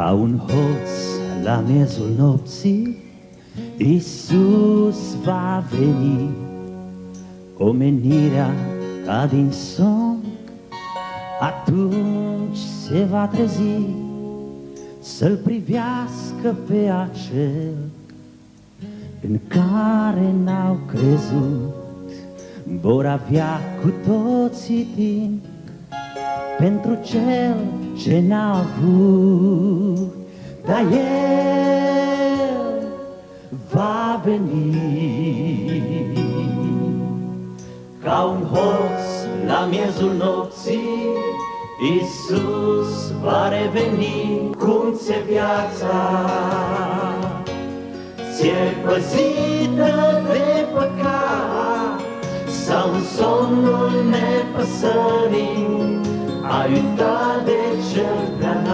Ca un hoț la miezul nopții, Iisus va veni. Omenirea ca din somn, atunci se va trezi, să-L privească pe acel în care n-au crezut. Vor avea cu toții timp pentru cel ce n-a avut, dar El va veni. Ca un hoț la miezul nopții, Iisus va reveni. Cum ți-e viața? Ți-e păzită de păcat sau în somnul nepăsării ai uitat de cel preanalt?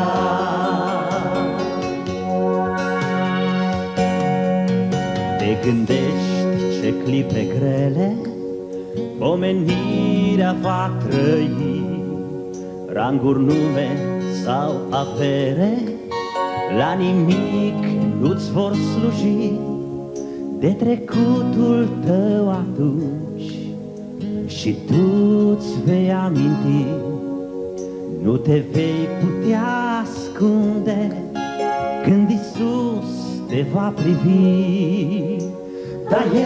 Te gândești ce clipe grele omenirea va trăi, ranguri, nume sau avere la nimic nu-ți vor sluji. De trecutul tău atunci și tu-ți vei aminti, nu te vei putea ascunde când Iisus te va privi, dar El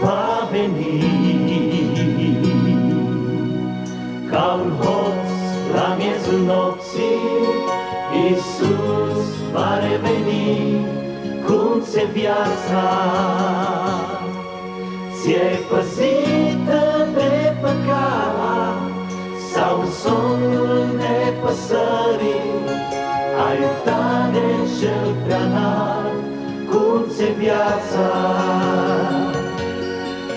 va veni. Ca un hoț la miezul nopții, Iisus va reveni. Cum ți-e viața? Ți-e păzită de păcat sau în somnul nepăsării ai uitat de cel preanalt? Cum ți-e viața?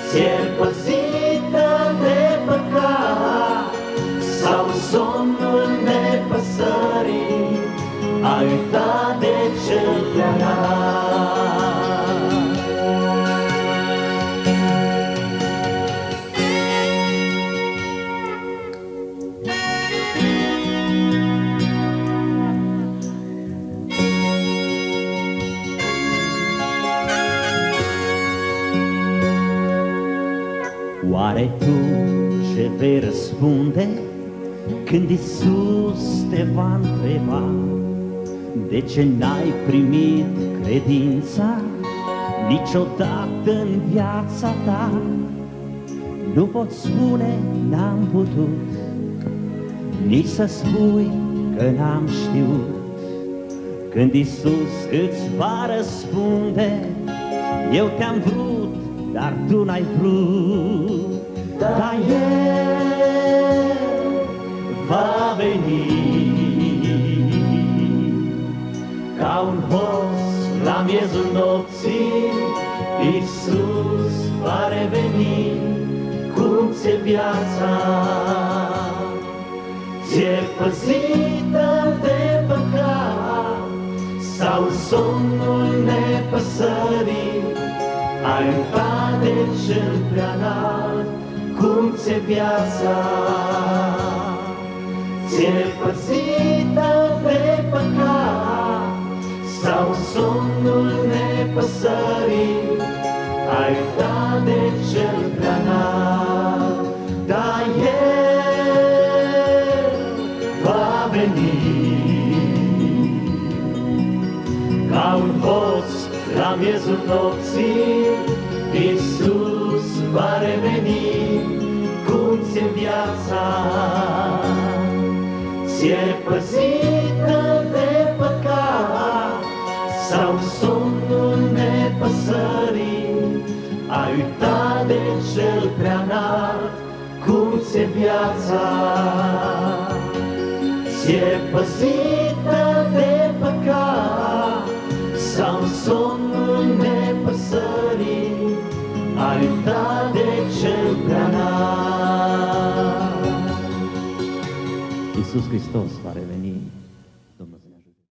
Ți-e păzită de păcat sau în somnul nepăsării ai uitat de cel preanalt? Oare tu ce vei răspunde când Iisus te va întreba de ce n-ai primit credința niciodată în viața ta? Nu poți spune n-am putut, nici să spui că n-am știut. Când Iisus îți va răspunde, eu te-am vrut, dar tu n-ai vrut, dar El va veni. Ca un hoț la miezul nopții, Iisus va reveni. Cum ți-e viața? Ți-e păzită de păcat sau somnul nepăsării ai uitat de cel preanalt? Cum ți-e viața? Ți-e păzită de păcat sau somnul nepăsării ai uitat de cel preanalt? Dar El va veni. Ca un hoț la miezul nopții, Iisus va reveni. Cum ți-e viața? Ți-e păzită de păcat sau somnul nepăsării ai uitat de cel preanalt? Cum ți-e viața? Ți-e păzită de păcat sau somnul nepăsării ai uitat de cel preanalt? Iisus Hristos va reveni.